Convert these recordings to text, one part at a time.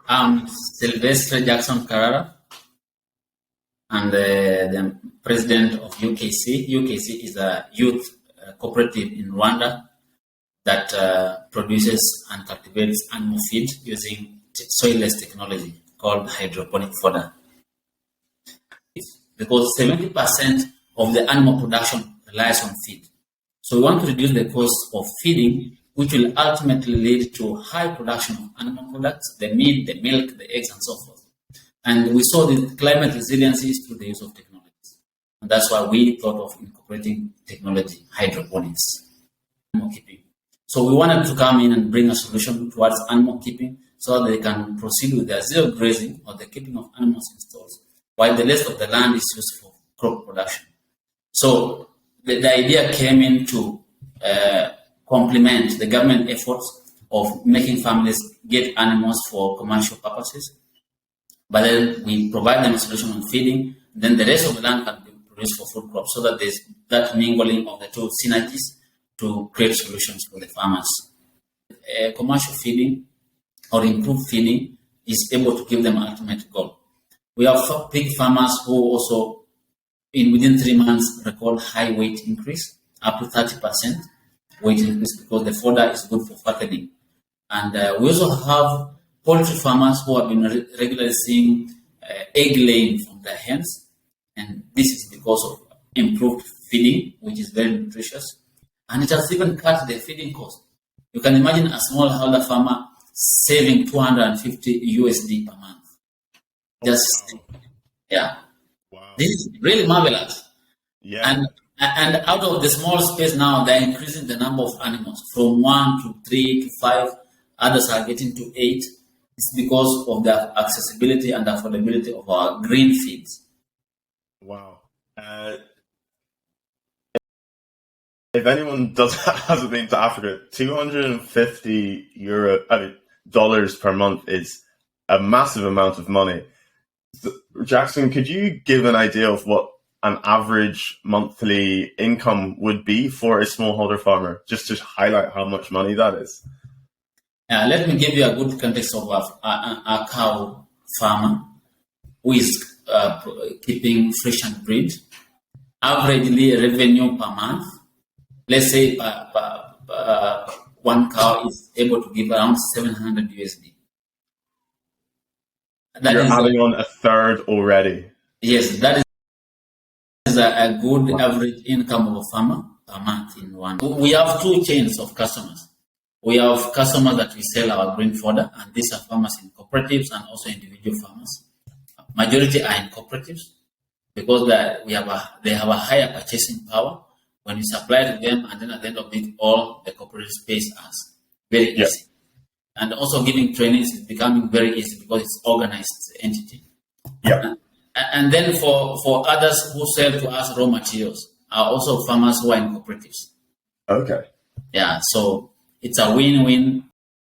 I'm Sylvester Jackson Carrara. I'm the president of UKC. UKC is a youth cooperative in Rwanda that produces and cultivates animal feed using soilless technology called hydroponic fodder. Because 70% of the animal production relies on feed. So we want to reduce the cost of feeding, which will ultimately lead to high production of animal products, the meat, the milk, the eggs, and so forth. And we saw the climate resiliency is through the use of technologies. And that's why we thought of incorporating technology, hydroponics, animal keeping. So we wanted to come in and bring a solution towards animal keeping so that they can proceed with their zero grazing or the keeping of animals in stores, while the rest of the land is used for crop production. So the idea came in to complement the government efforts of making families get animals for commercial purposes. But then we provide them a solution on feeding, then the rest of the land can be produced for food crops so that there's that mingling of the two synergies to create solutions for the farmers. Commercial feeding or improved feeding is able to give them ultimate goal. We have pig farmers who also, within 3 months, record high weight increase, up to 30% weight increase because the fodder is good for fattening. And we also have poultry farmers who have been regularly seeing egg laying from their hens. And this is because of improved feeding, which is very nutritious. And it has even cut the feeding cost. You can imagine a smallholder farmer saving 250 USD per month. Just, yeah. Wow. This is really marvelous. Yeah. And out of the small space now, they're increasing the number of animals from 1 to 3 to 5. Others are getting to 8. It's because of the accessibility and affordability of our green feeds. Wow. If anyone hasn't been to Africa, $250 per month is a massive amount of money. Jackson, could you give an idea of what an average monthly income would be for a smallholder farmer, just to highlight how much money that is? Let me give you a good context of a cow farmer who is keeping fresh and breed. Averagely, revenue per month, let's say one cow is able to give around 700 USD. You're adding on a third already. Yes, that is a good average income of a farmer per month in one. We have two chains of customers. We have customers that we sell our green fodder, and these are farmers in cooperatives and also individual farmers. Majority are in cooperatives because they have a higher purchasing power when you supply to them, and then at the end of it, all the cooperatives pays us very easy. And also giving trainings is becoming very easy because it's organized entity. Yeah. And then for others who sell to us raw materials are also farmers who are in cooperatives. Okay. Yeah, so it's a win-win.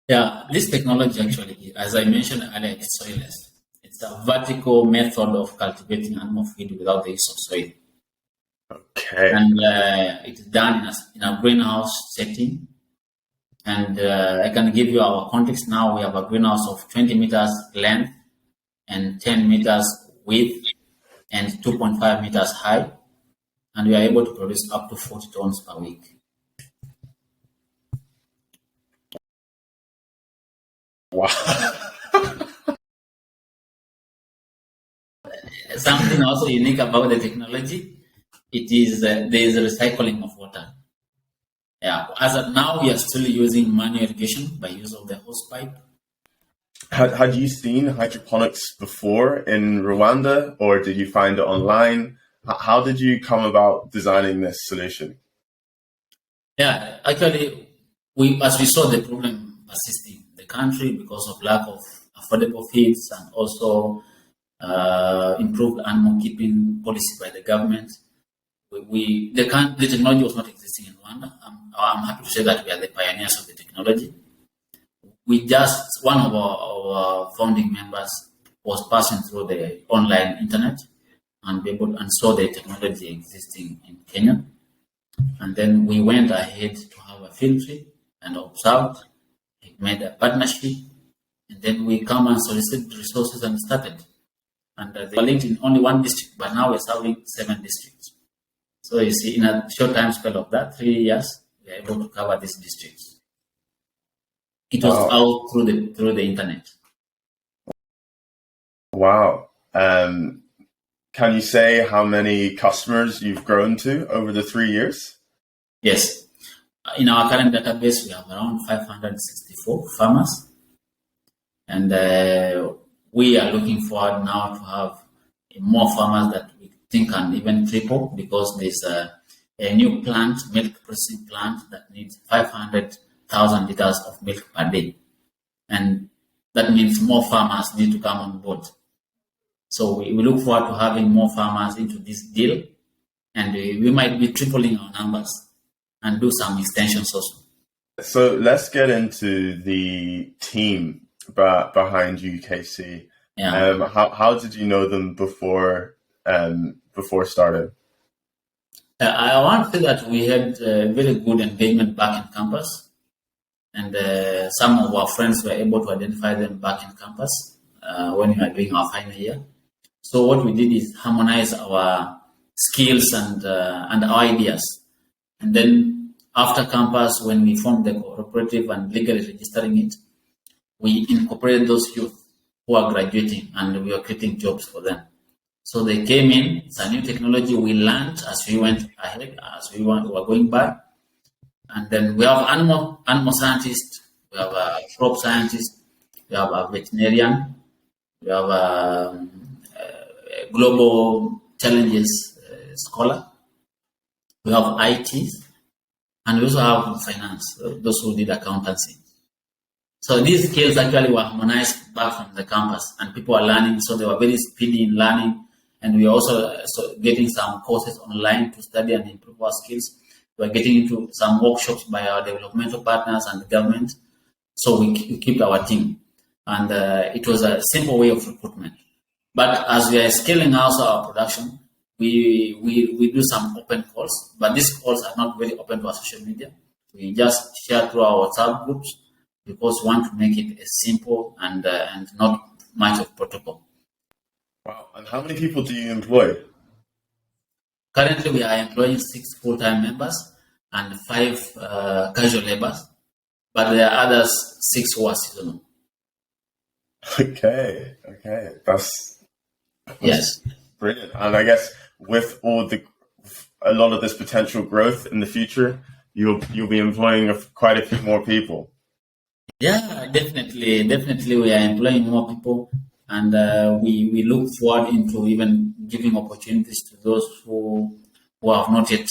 Yeah, this technology actually, as I mentioned earlier, it's soilless. It's a vertical method of cultivating animal feed without the use of soil. Okay. And it's done in a greenhouse setting. And I can give you our context now. We have a greenhouse of 20 meters length and 10 meters width and 2.5 meters high. And we are able to produce up to 40 tons per week. Wow. Something also unique about the technology, it is there is a recycling of water. Yeah, as of now, we are still using manual irrigation by use of the hose pipe. Had you seen hydroponics before in Rwanda, or did you find it online? How did you come about designing this solution? Yeah, actually, as we saw the problem persisting in the country because of lack of affordable feeds and also improved animal keeping policy by the government. The technology was not existing in Rwanda. I'm happy to say that we are the pioneers of the technology. One of our founding members was passing through the online internet and saw the technology existing in Kenya. And then we went ahead to have a field trip and observed. It made a partnership. And then we come and solicit resources and started. And they were linked in only one district, but now we're serving 7 districts. So you see, in a short time spell of that, 3 years, we are able to cover these districts. It was all through the internet. Wow. Can you say how many customers you've grown to over the 3 years? Yes. In our current database, we have around 564 farmers. And we are looking forward now to have more farmers that we think can even triple, because there's a new plant, milk processing plant, that needs 500,000 liters of milk per day. And that means more farmers need to come on board. So we look forward to having more farmers into this deal, and we might be tripling our numbers and do some extensions also. So let's get into the team behind UKC. Yeah. How did you know them before starting? I want to say that we had very good engagement back in campus, and some of our friends were able to identify them back in campus when we were doing our final year. So what we did is harmonize our skills and our ideas. And then after campus, when we formed the cooperative and legally registering it, we incorporated those youth who are graduating, and we are creating jobs for them. So they came in. It's a new technology we learned as we went ahead, as we were going by. And then we have animal scientists, we have a crop scientist, we have a veterinarian, we have a global challenges scholar, we have IT, and we also have finance, those who did accountancy. So these skills actually were harmonized back from the campus, and people are learning, so they were very speedy in learning. And we are also getting some courses online to study and improve our skills. We are getting into some workshops by our developmental partners and the government. So we keep our team. And it was a simple way of recruitment. But as we are scaling also our production, we do some open calls. But these calls are not very open to our social media. We just share through our WhatsApp groups, because we want to make it simple and not much of protocol. Wow. And how many people do you employ? Currently, we are employing 6 full-time members and 5 casual laborers, but there are others 6 who are seasonal. Okay. That's yes, brilliant. And I guess with a lot of this potential growth in the future, you'll be employing quite a few more people. Yeah, definitely. We are employing more people. And we look forward into even giving opportunities to those who have not yet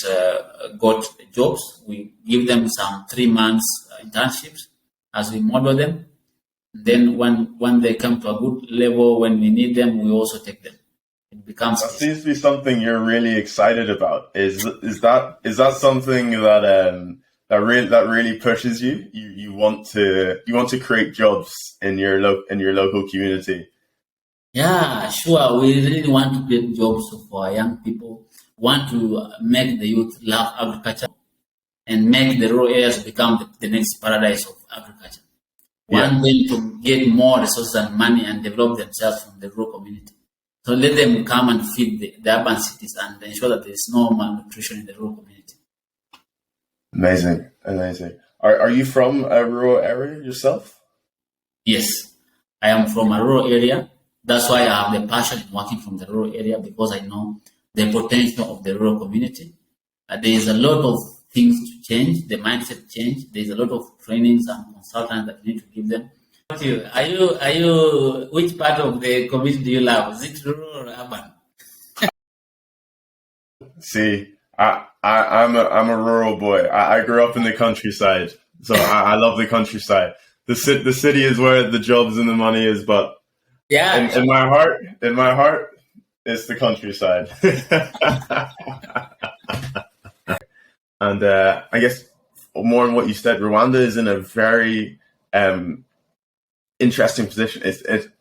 got jobs. We give them some 3 months internships as we model them. Then when they come to a good level, when we need them, we also take them. It becomes. That seems to be something you're really excited about. Is that something that really pushes you? You want to create jobs in your local community. Yeah, sure. We really want to create jobs for young people. Want to make the youth love agriculture and make the rural areas become the next paradise of agriculture. Want them to get more resources and money and develop themselves from the rural community. So let them come and feed the urban cities and ensure that there is no malnutrition in the rural community. Amazing. Are you from a rural area yourself? Yes, I am from a rural area. That's why I have the passion in working from the rural area, because I know the potential of the rural community. There is a lot of things to change, the mindset change. There is a lot of trainings and consultants that you need to give them. Are you? Which part of the community do you love? Is it rural or urban? See, I'm a rural boy. I grew up in the countryside, so I love the countryside. The city is where the jobs and the money is, but yeah, in my heart, it's the countryside. And I guess more on what you said, Rwanda is in a very interesting position. It's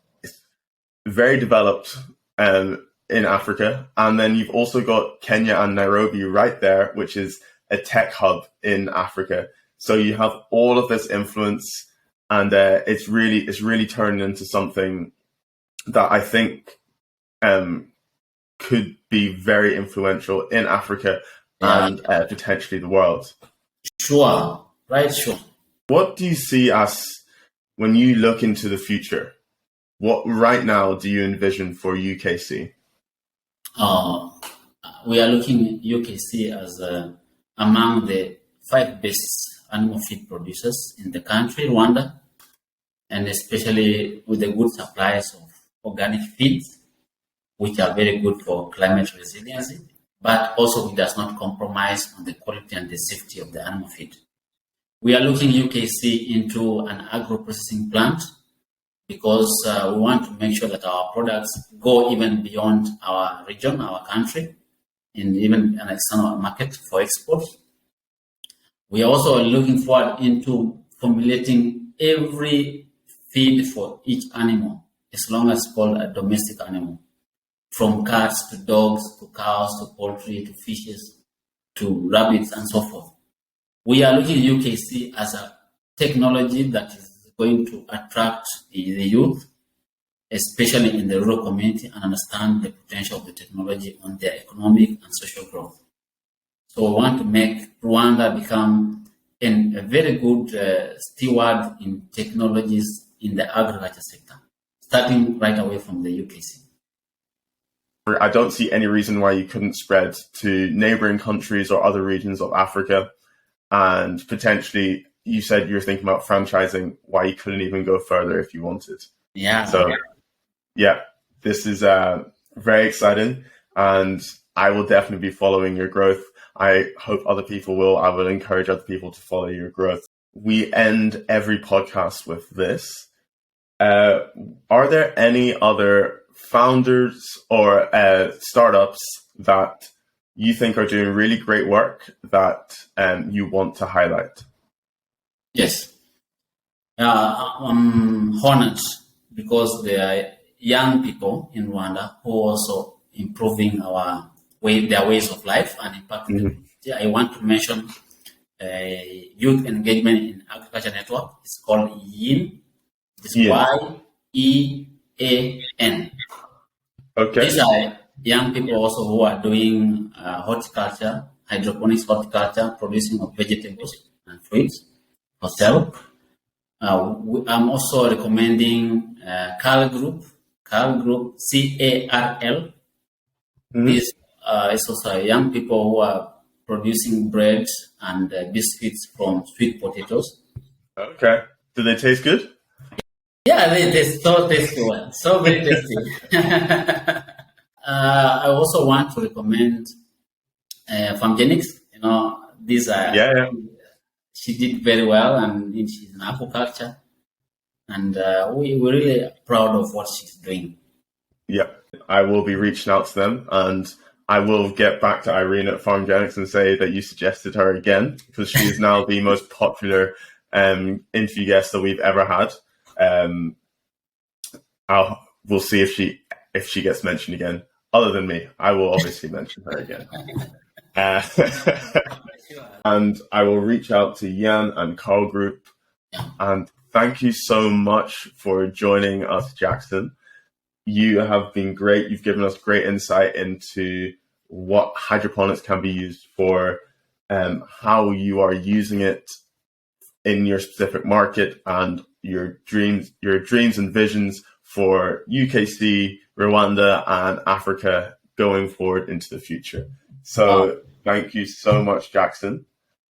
very developed in Africa, and then you've also got Kenya and Nairobi right there, which is a tech hub in Africa. So you have all of this influence and it's really turning into something that I think could be very influential in Africa and potentially the world. Sure, right, sure. What do you see as, when you look into the future, what right now do you envision for UKC? We are looking at UKC as among the 5 best animal feed producers in the country, Rwanda, and especially with the good supplies of organic feeds, which are very good for climate resiliency, but also it does not compromise on the quality and the safety of the animal feed. We are looking UKC into an agro-processing plant because we want to make sure that our products go even beyond our region, our country, in even an external market for export. We are also looking forward into formulating every feed for each animal, as long as it's called a domestic animal, from cats to dogs to cows to poultry to fishes to rabbits and so forth. We are looking at UKC as a technology that is going to attract the youth, especially in the rural community, and understand the potential of the technology on their economic and social growth. So we want to make Rwanda become a very good steward in technologies in the agriculture sector, starting right away from the UKC. I don't see any reason why you couldn't spread to neighboring countries or other regions of Africa, and potentially, you said you're thinking about franchising, why you couldn't even go further if you wanted. Yeah. So, yeah, this is very exciting, and I will definitely be following your growth. I hope other people will. I will encourage other people to follow your growth. We end every podcast with this. Are there any other founders or startups that you think are doing really great work that you want to highlight? Yes. I'm honored because there are young people in Rwanda who are also improving their ways of life and impacting the community. I want to mention youth engagement in agriculture network. It's called YEAN. It's YEAN. Okay. These are young people also who are doing horticulture, hydroponics horticulture, producing of vegetables and fruits for sale. I'm also recommending Carl Group, CARL. This is also young people who are producing bread and biscuits from sweet potatoes. Okay. Do they taste good? Yeah, they so tasty well. So very tasty. I also want to recommend Farmgenics. These are she did very well, and she's in aquaculture, and we're really proud of what she's doing. Yeah, I will be reaching out to them, and I will get back to Irene at Farmgenics and say that you suggested her again, because she is now the most popular interview guest that we've ever had. We'll see if she gets mentioned again. Other than me, I will obviously mention her again. And I will reach out to Jan and Carl Group. And thank you so much for joining us, Jackson. You have been great. You've given us great insight into what hydroponics can be used for, how you are using it in your specific market, and your dreams and visions for UKC, Rwanda, and Africa going forward into the future. So thank you so much, Jackson.